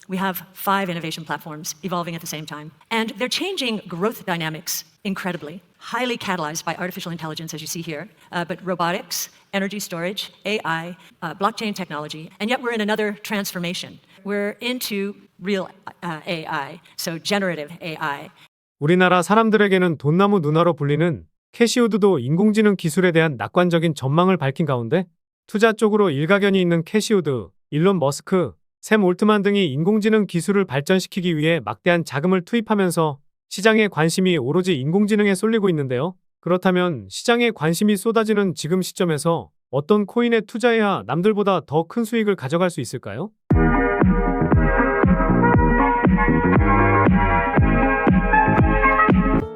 We have 5 innovation platforms evolving at the same time. And they're changing growth dynamics incredibly, highly catalyzed by artificial intelligence, as you see here, but robotics, energy storage, AI, blockchain technology, and yet we're in another transformation. We're into real AI, so generative AI. 우리나라 사람들에게는 돈나무 누나로 불리는 캐시우드도 인공지능 기술에 대한 낙관적인 전망을 밝힌 가운데 투자 쪽으로 일가견이 있는 캐시우드, 일론 머스크, 샘 올트만 등이 인공지능 기술을 발전시키기 위해 막대한 자금을 투입하면서 시장의 관심이 오로지 인공지능에 쏠리고 있는데요. 그렇다면 시장에 관심이 쏟아지는 지금 시점에서 어떤 코인에 투자해야 남들보다 더 큰 수익을 가져갈 수 있을까요?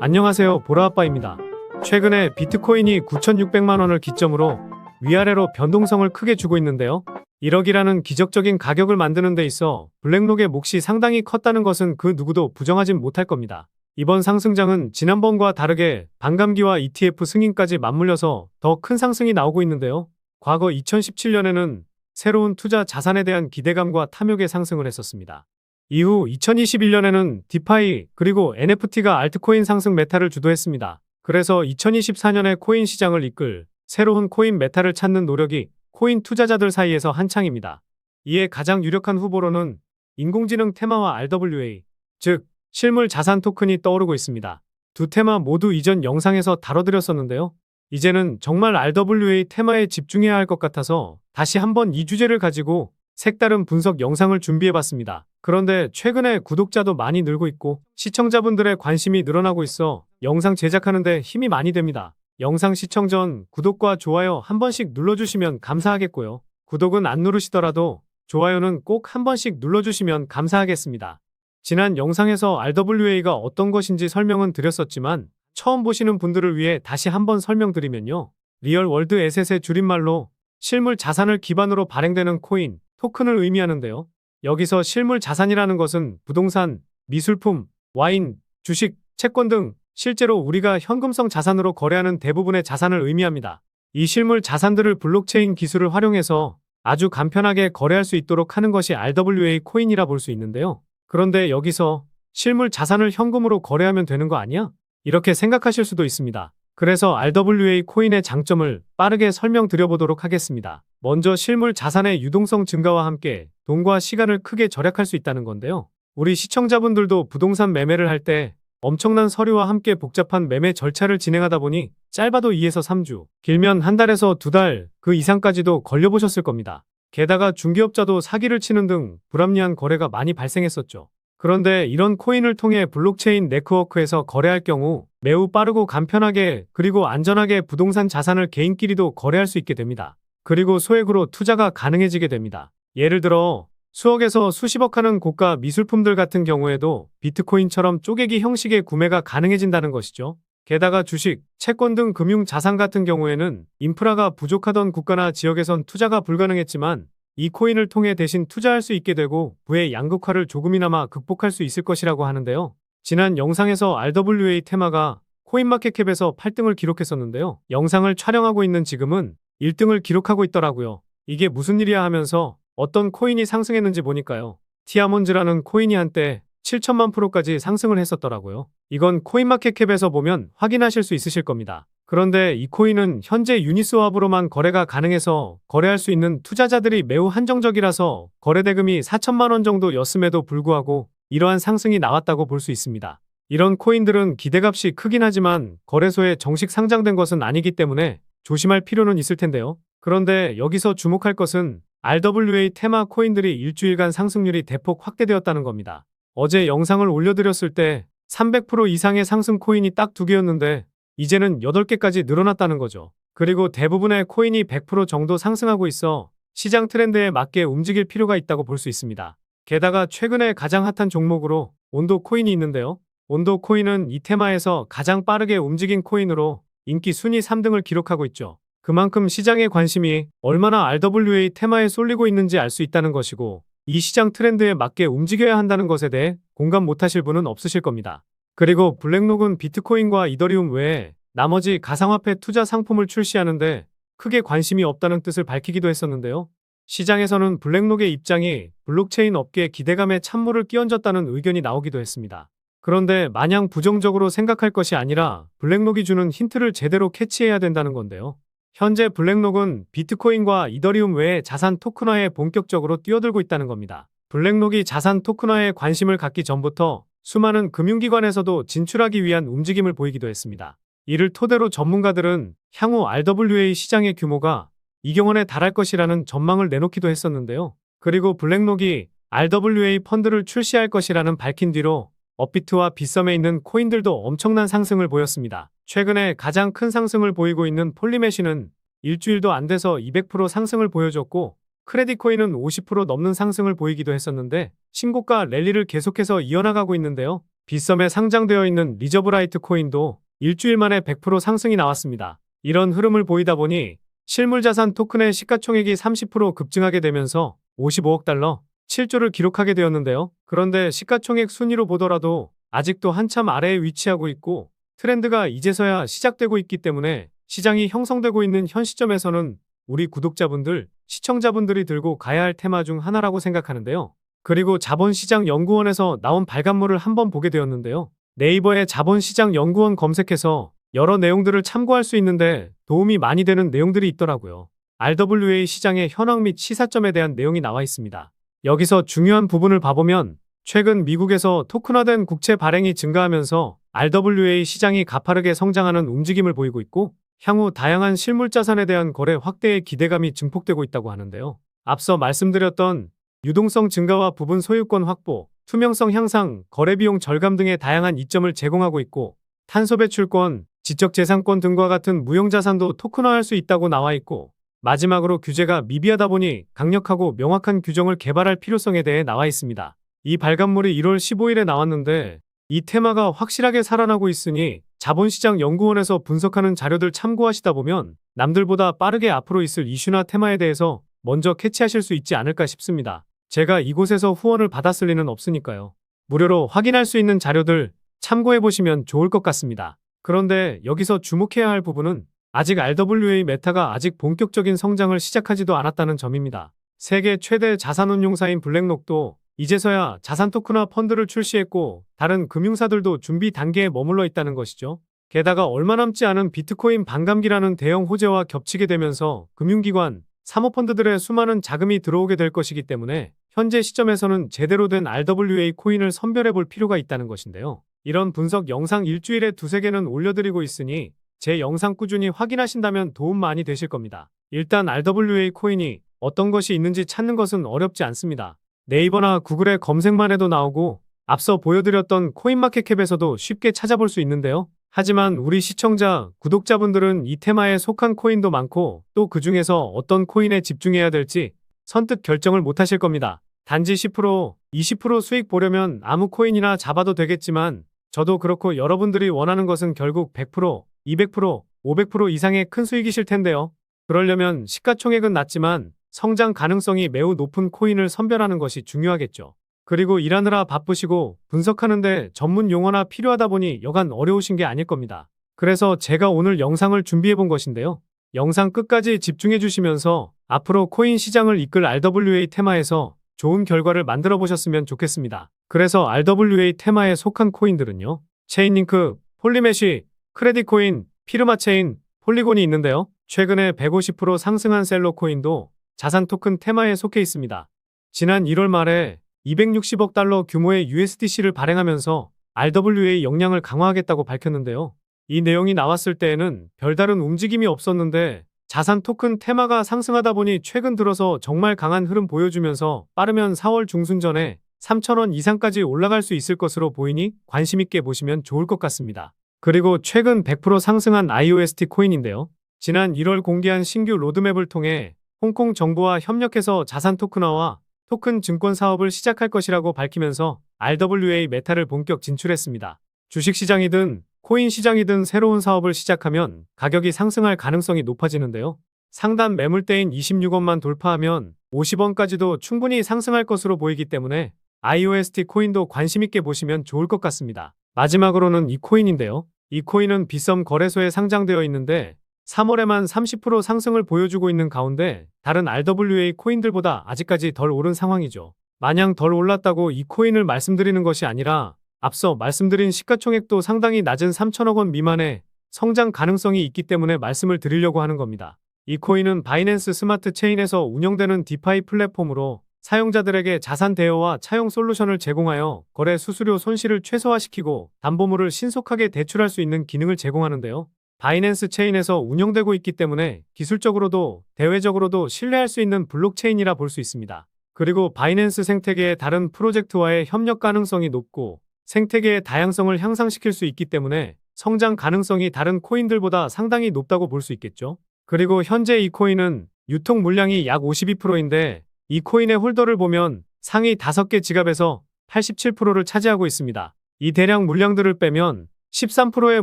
안녕하세요, 보라아빠입니다. 최근에 비트코인이 9,600만 원을 기점으로 위아래로 변동성을 크게 주고 있는데요. 1억이라는 기적적인 가격을 만드는 데 있어 블랙록의 몫이 상당히 컸다는 것은 그 누구도 부정하진 못할 겁니다. 이번 상승장은 지난번과 다르게 반감기와 ETF 승인까지 맞물려서 더 큰 상승이 나오고 있는데요. 과거 2017년에는 새로운 투자 자산에 대한 기대감과 탐욕의 상승을 했었습니다. 이후 2021년에는 디파이 그리고 NFT가 알트코인 상승 메타를 주도했습니다. 그래서 2024년에 코인 시장을 이끌 새로운 코인 메타를 찾는 노력이 코인 투자자들 사이에서 한창입니다. 이에 가장 유력한 후보로는 인공지능 테마와 RWA, 즉 실물 자산 토큰이 떠오르고 있습니다. 두 테마 모두 이전 영상에서 다뤄드렸었는데요. 이제는 정말 RWA 테마에 집중해야 할 것 같아서 다시 한번 이 주제를 가지고 색다른 분석 영상을 준비해봤습니다. 그런데 최근에 구독자도 많이 늘고 있고 시청자분들의 관심이 늘어나고 있어 영상 제작하는데 힘이 많이 됩니다. 영상 시청 전 구독과 좋아요 한 번씩 눌러주시면 감사하겠고요. 구독은 안 누르시더라도 좋아요는 꼭 한 번씩 눌러주시면 감사하겠습니다. 지난 영상에서 RWA가 어떤 것인지 설명은 드렸었지만 처음 보시는 분들을 위해 다시 한번 설명드리면요. 리얼 월드 에셋의 줄임말로 실물 자산을 기반으로 발행되는 코인, 토큰을 의미하는데요. 여기서 실물 자산이라는 것은 부동산, 미술품, 와인, 주식, 채권 등 실제로 우리가 현금성 자산으로 거래하는 대부분의 자산을 의미합니다. 이 실물 자산들을 블록체인 기술을 활용해서 아주 간편하게 거래할 수 있도록 하는 것이 RWA 코인이라 볼 수 있는데요. 그런데 여기서 실물 자산을 현금으로 거래하면 되는 거 아니야? 이렇게 생각하실 수도 있습니다. 그래서 RWA 코인의 장점을 빠르게 설명드려보도록 하겠습니다. 먼저 실물 자산의 유동성 증가와 함께 돈과 시간을 크게 절약할 수 있다는 건데요. 우리 시청자분들도 부동산 매매를 할 때 엄청난 서류와 함께 복잡한 매매 절차를 진행하다 보니 짧아도 2에서 3주, 길면 한 달에서 2달, 그 이상까지도 걸려보셨을 겁니다. 게다가 중개업자도 사기를 치는 등 불합리한 거래가 많이 발생했었죠. 그런데 이런 코인을 통해 블록체인 네트워크에서 거래할 경우 매우 빠르고 간편하게 그리고 안전하게 부동산 자산을 개인끼리도 거래할 수 있게 됩니다. 그리고 소액으로 투자가 가능해지게 됩니다. 예를 들어 수억에서 수십억 하는 고가 미술품들 같은 경우에도 비트코인처럼 쪼개기 형식의 구매가 가능해진다는 것이죠. 게다가 주식, 채권 등 금융 자산 같은 경우에는 인프라가 부족하던 국가나 지역에선 투자가 불가능했지만 이 코인을 통해 대신 투자할 수 있게 되고 부의 양극화를 조금이나마 극복할 수 있을 것이라고 하는데요. 지난 영상에서 RWA 테마가 코인마켓캡에서 8등을 기록했었는데요. 영상을 촬영하고 있는 지금은 1등을 기록하고 있더라고요. 이게 무슨 일이야 하면서 어떤 코인이 상승했는지 보니까요. 티아몬즈라는 코인이 한때 7천만 프로까지 상승을 했었더라고요. 이건 코인마켓캡에서 보면 확인하실 수 있으실 겁니다. 그런데 이 코인은 현재 유니스왑으로만 거래가 가능해서 거래할 수 있는 투자자들이 매우 한정적이라서 거래 대금이 4천만 원 정도였음에도 불구하고 이러한 상승이 나왔다고 볼 수 있습니다. 이런 코인들은 기대값이 크긴 하지만 거래소에 정식 상장된 것은 아니기 때문에 조심할 필요는 있을 텐데요. 그런데 여기서 주목할 것은 RWA 테마 코인들이 일주일간 상승률이 대폭 확대되었다는 겁니다. 어제 영상을 올려드렸을 때 300% 이상의 상승 코인이 딱 2개였는데 이제는 8개까지 늘어났다는 거죠. 그리고 대부분의 코인이 100% 정도 상승하고 있어 시장 트렌드에 맞게 움직일 필요가 있다고 볼 수 있습니다. 게다가 최근에 가장 핫한 종목으로 온도 코인이 있는데요. 온도 코인은 이 테마에서 가장 빠르게 움직인 코인으로 인기 순위 3등을 기록하고 있죠. 그만큼 시장의 관심이 얼마나 RWA 테마에 쏠리고 있는지 알 수 있다는 것이고 이 시장 트렌드에 맞게 움직여야 한다는 것에 대해 공감 못하실 분은 없으실 겁니다. 그리고 블랙록은 비트코인과 이더리움 외에 나머지 가상화폐 투자 상품을 출시하는데 크게 관심이 없다는 뜻을 밝히기도 했었는데요. 시장에서는 블랙록의 입장이 블록체인 업계에 기대감에 찬물을 끼얹었다는 의견이 나오기도 했습니다. 그런데 마냥 부정적으로 생각할 것이 아니라 블랙록이 주는 힌트를 제대로 캐치해야 된다는 건데요. 현재 블랙록은 비트코인과 이더리움 외의 자산 토큰화에 본격적으로 뛰어들고 있다는 겁니다. 블랙록이 자산 토큰화에 관심을 갖기 전부터 수많은 금융기관에서도 진출하기 위한 움직임을 보이기도 했습니다. 이를 토대로 전문가들은 향후 RWA 시장의 규모가 2경 원에 달할 것이라는 전망을 내놓기도 했었는데요. 그리고 블랙록이 RWA 펀드를 출시할 것이라는 밝힌 뒤로 업비트와 빗썸에 있는 코인들도 엄청난 상승을 보였습니다. 최근에 가장 큰 상승을 보이고 있는 폴리메쉬는 일주일도 안 돼서 200% 상승을 보여줬고, 크레딧코인은 50% 넘는 상승을 보이기도 했었는데 신고가 랠리를 계속해서 이어나가고 있는데요. 빗썸에 상장되어 있는 리저브라이트 코인도 일주일 만에 100% 상승이 나왔습니다. 이런 흐름을 보이다 보니 실물자산 토큰의 시가총액이 30% 급증하게 되면서 55억 달러, 7조를 기록하게 되었는데요. 그런데 시가총액 순위로 보더라도 아직도 한참 아래에 위치하고 있고 트렌드가 이제서야 시작되고 있기 때문에 시장이 형성되고 있는 현 시점에서는 우리 구독자분들, 시청자분들이 들고 가야 할 테마 중 하나라고 생각하는데요. 그리고 자본시장연구원에서 나온 발간물을 한번 보게 되었는데요. 네이버에 자본시장연구원 검색해서 여러 내용들을 참고할 수 있는데 도움이 많이 되는 내용들이 있더라고요. RWA 시장의 현황 및 시사점에 대한 내용이 나와 있습니다. 여기서 중요한 부분을 봐보면 최근 미국에서 토큰화된 국채 발행이 증가하면서 RWA 시장이 가파르게 성장하는 움직임을 보이고 있고, 향후 다양한 실물자산에 대한 거래 확대의 기대감이 증폭되고 있다고 하는데요. 앞서 말씀드렸던 유동성 증가와 부분 소유권 확보, 투명성 향상, 거래비용 절감 등의 다양한 이점을 제공하고 있고, 탄소 배출권, 지적재산권 등과 같은 무형자산도 토큰화할 수 있다고 나와 있고, 마지막으로 규제가 미비하다 보니 강력하고 명확한 규정을 개발할 필요성에 대해 나와 있습니다. 이 발간물이 1월 15일에 나왔는데 이 테마가 확실하게 살아나고 있으니 자본시장연구원에서 분석하는 자료들 참고하시다 보면 남들보다 빠르게 앞으로 있을 이슈나 테마에 대해서 먼저 캐치하실 수 있지 않을까 싶습니다. 제가 이곳에서 후원을 받았을 리는 없으니까요. 무료로 확인할 수 있는 자료들 참고해보시면 좋을 것 같습니다. 그런데 여기서 주목해야 할 부분은 아직 RWA 메타가 아직 본격적인 성장을 시작하지도 않았다는 점입니다. 세계 최대 자산운용사인 블랙록도 이제서야 자산 토큰화 펀드를 출시했고 다른 금융사들도 준비 단계에 머물러 있다는 것이죠. 게다가 얼마 남지 않은 비트코인 반감기라는 대형 호재와 겹치게 되면서 금융기관, 사모펀드들의 수많은 자금이 들어오게 될 것이기 때문에 현재 시점에서는 제대로 된 RWA 코인을 선별해 볼 필요가 있다는 것인데요. 이런 분석 영상 일주일에 2~3개는 올려드리고 있으니 제 영상 꾸준히 확인하신다면 도움 많이 되실 겁니다. 일단 RWA 코인이 어떤 것이 있는지 찾는 것은 어렵지 않습니다. 네이버나 구글에 검색만 해도 나오고 앞서 보여드렸던 코인마켓캡에서도 쉽게 찾아볼 수 있는데요. 하지만 우리 시청자, 구독자분들은 이 테마에 속한 코인도 많고 또 그 중에서 어떤 코인에 집중해야 될지 선뜻 결정을 못 하실 겁니다. 단지 10%, 20% 수익 보려면 아무 코인이나 잡아도 되겠지만 저도 그렇고 여러분들이 원하는 것은 결국 100%, 200%, 500% 이상의 큰 수익이실 텐데요. 그러려면 시가총액은 낮지만 성장 가능성이 매우 높은 코인을 선별하는 것이 중요하겠죠. 그리고 일하느라 바쁘시고 분석하는데 전문 용어나 필요하다 보니 여간 어려우신 게 아닐 겁니다. 그래서 제가 오늘 영상을 준비해 본 것인데요. 영상 끝까지 집중해 주시면서 앞으로 코인 시장을 이끌 RWA 테마에서 좋은 결과를 만들어 보셨으면 좋겠습니다. 그래서 RWA 테마에 속한 코인들은요. 체인링크, 폴리메쉬, 크레딧코인, 피르마체인, 폴리곤이 있는데요. 최근에 150% 상승한 셀러코인도 자산 토큰 테마에 속해 있습니다. 지난 1월 말에 260억 달러 규모의 USDC를 발행하면서 RWA 역량을 강화하겠다고 밝혔는데요. 이 내용이 나왔을 때에는 별다른 움직임이 없었는데 자산 토큰 테마가 상승하다 보니 최근 들어서 정말 강한 흐름 보여주면서 빠르면 4월 중순 전에 3,000원 이상까지 올라갈 수 있을 것으로 보이니 관심 있게 보시면 좋을 것 같습니다. 그리고 최근 100% 상승한 IOST 코인인데요. 지난 1월 공개한 신규 로드맵을 통해 홍콩 정부와 협력해서 자산 토큰화와 토큰 증권 사업을 시작할 것이라고 밝히면서 RWA 메타를 본격 진출했습니다. 주식시장이든 코인 시장이든 새로운 사업을 시작하면 가격이 상승할 가능성이 높아지는데요. 상단 매물대인 26원만 돌파하면 50원까지도 충분히 상승할 것으로 보이기 때문에 IOST 코인도 관심 있게 보시면 좋을 것 같습니다. 마지막으로는 이 코인인데요. 이 코인은 빗썸 거래소에 상장되어 있는데 3월에만 30% 상승을 보여주고 있는 가운데 다른 RWA 코인들보다 아직까지 덜 오른 상황이죠. 마냥 덜 올랐다고 이 코인을 말씀드리는 것이 아니라 앞서 말씀드린 시가총액도 상당히 낮은 3천억 원 미만의 성장 가능성이 있기 때문에 말씀을 드리려고 하는 겁니다. 이 코인은 바이낸스 스마트 체인에서 운영되는 디파이 플랫폼으로 사용자들에게 자산 대여와 차용 솔루션을 제공하여 거래 수수료 손실을 최소화시키고 담보물을 신속하게 대출할 수 있는 기능을 제공하는데요. 바이낸스 체인에서 운영되고 있기 때문에 기술적으로도 대외적으로도 신뢰할 수 있는 블록체인이라 볼 수 있습니다. 그리고 바이낸스 생태계의 다른 프로젝트와의 협력 가능성이 높고 생태계의 다양성을 향상시킬 수 있기 때문에 성장 가능성이 다른 코인들보다 상당히 높다고 볼 수 있겠죠. 그리고 현재 이 코인은 유통 물량이 약 52%인데 이 코인의 홀더를 보면 상위 5개 지갑에서 87%를 차지하고 있습니다. 이 대량 물량들을 빼면 13%의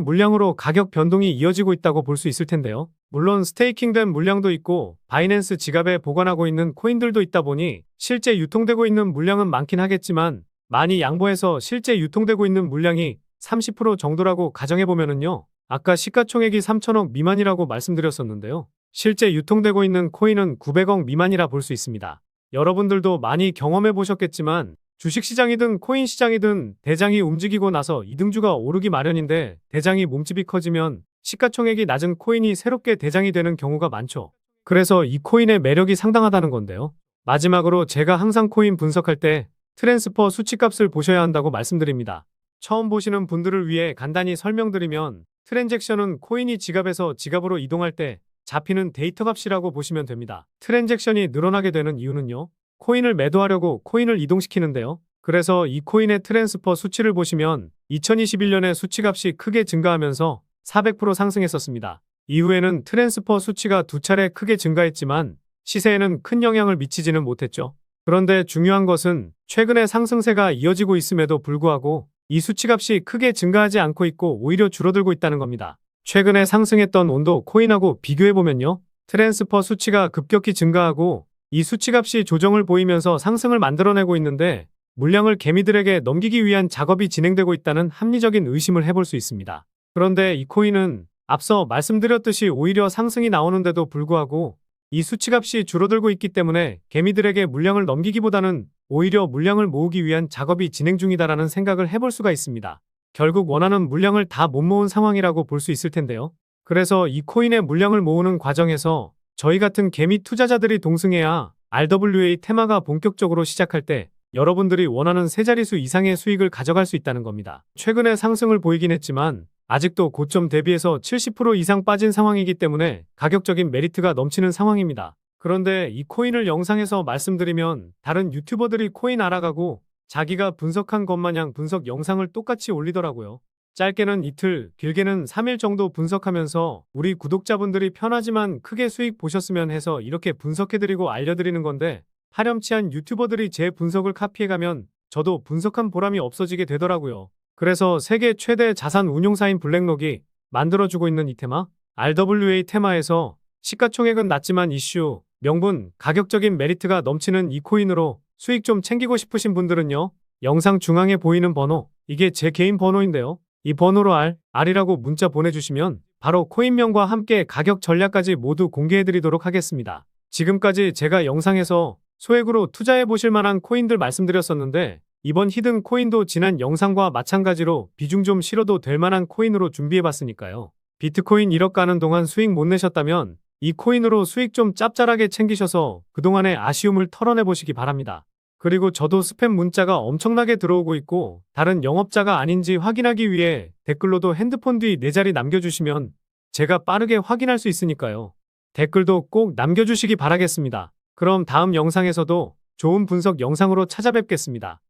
물량으로 가격 변동이 이어지고 있다고 볼 수 있을 텐데요. 물론 스테이킹된 물량도 있고 바이낸스 지갑에 보관하고 있는 코인들도 있다 보니 실제 유통되고 있는 물량은 많긴 하겠지만 많이 양보해서 실제 유통되고 있는 물량이 30% 정도라고 가정해보면은요. 아까 시가총액이 3천억 미만이라고 말씀드렸었는데요. 실제 유통되고 있는 코인은 900억 미만이라 볼 수 있습니다. 여러분들도 많이 경험해 보셨겠지만 주식시장이든 코인시장이든 대장이 움직이고 나서 이등주가 오르기 마련인데 대장이 몸집이 커지면 시가총액이 낮은 코인이 새롭게 대장이 되는 경우가 많죠. 그래서 이 코인의 매력이 상당하다는 건데요. 마지막으로 제가 항상 코인 분석할 때 트랜스퍼 수치값을 보셔야 한다고 말씀드립니다. 처음 보시는 분들을 위해 간단히 설명드리면 트랜잭션은 코인이 지갑에서 지갑으로 이동할 때 잡히는 데이터 값이라고 보시면 됩니다. 트랜잭션이 늘어나게 되는 이유는요. 코인을 매도하려고 코인을 이동시키는데요. 그래서 이 코인의 트랜스퍼 수치를 보시면 2021년에 수치값이 크게 증가하면서 400% 상승했었습니다. 이후에는 트랜스퍼 수치가 2차례 크게 증가했지만 시세에는 큰 영향을 미치지는 못했죠. 그런데 중요한 것은 최근에 상승세가 이어지고 있음에도 불구하고 이 수치값이 크게 증가하지 않고 있고 오히려 줄어들고 있다는 겁니다. 최근에 상승했던 온도 코인하고 비교해보면요. 트랜스퍼 수치가 급격히 증가하고 이 수치값이 조정을 보이면서 상승을 만들어내고 있는데 물량을 개미들에게 넘기기 위한 작업이 진행되고 있다는 합리적인 의심을 해볼 수 있습니다. 그런데 이 코인은 앞서 말씀드렸듯이 오히려 상승이 나오는데도 불구하고 이 수치값이 줄어들고 있기 때문에 개미들에게 물량을 넘기기보다는 오히려 물량을 모으기 위한 작업이 진행 중이다라는 생각을 해볼 수가 있습니다. 결국 원하는 물량을 다 못 모은 상황이라고 볼 수 있을 텐데요. 그래서 이 코인의 물량을 모으는 과정에서 저희 같은 개미 투자자들이 동승해야 RWA 테마가 본격적으로 시작할 때 여러분들이 원하는 세 자릿수 이상의 수익을 가져갈 수 있다는 겁니다. 최근에 상승을 보이긴 했지만 아직도 고점 대비해서 70% 이상 빠진 상황이기 때문에 가격적인 메리트가 넘치는 상황입니다. 그런데 이 코인을 영상에서 말씀드리면 다른 유튜버들이 코인 알아가고 자기가 분석한 것 마냥 분석 영상을 똑같이 올리더라고요. 짧게는 이틀, 길게는 3일 정도 분석하면서 우리 구독자분들이 편하지만 크게 수익 보셨으면 해서 이렇게 분석해드리고 알려드리는 건데 파렴치한 유튜버들이 제 분석을 카피해가면 저도 분석한 보람이 없어지게 되더라고요. 그래서 세계 최대 자산 운용사인 블랙록이 만들어주고 있는 이 테마, RWA 테마에서 시가총액은 낮지만 이슈, 명분, 가격적인 메리트가 넘치는 이 코인으로 수익 좀 챙기고 싶으신 분들은요. 영상 중앙에 보이는 번호, 이게 제 개인 번호인데요. 이 번호로 R이라고 문자 보내주시면 바로 코인명과 함께 가격 전략까지 모두 공개해드리도록 하겠습니다. 지금까지 제가 영상에서 소액으로 투자해보실 만한 코인들 말씀드렸었는데 이번 히든 코인도 지난 영상과 마찬가지로 비중 좀 실어도 될 만한 코인으로 준비해봤으니까요. 비트코인 1억 가는 동안 수익 못 내셨다면 이 코인으로 수익 좀 짭짤하게 챙기셔서 그동안의 아쉬움을 털어내보시기 바랍니다. 그리고 저도 스팸 문자가 엄청나게 들어오고 있고 다른 영업자가 아닌지 확인하기 위해 댓글로도 핸드폰 뒤 4자리 남겨주시면 제가 빠르게 확인할 수 있으니까요. 댓글도 꼭 남겨주시기 바라겠습니다. 그럼 다음 영상에서도 좋은 분석 영상으로 찾아뵙겠습니다.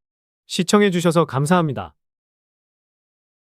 시청해주셔서 감사합니다.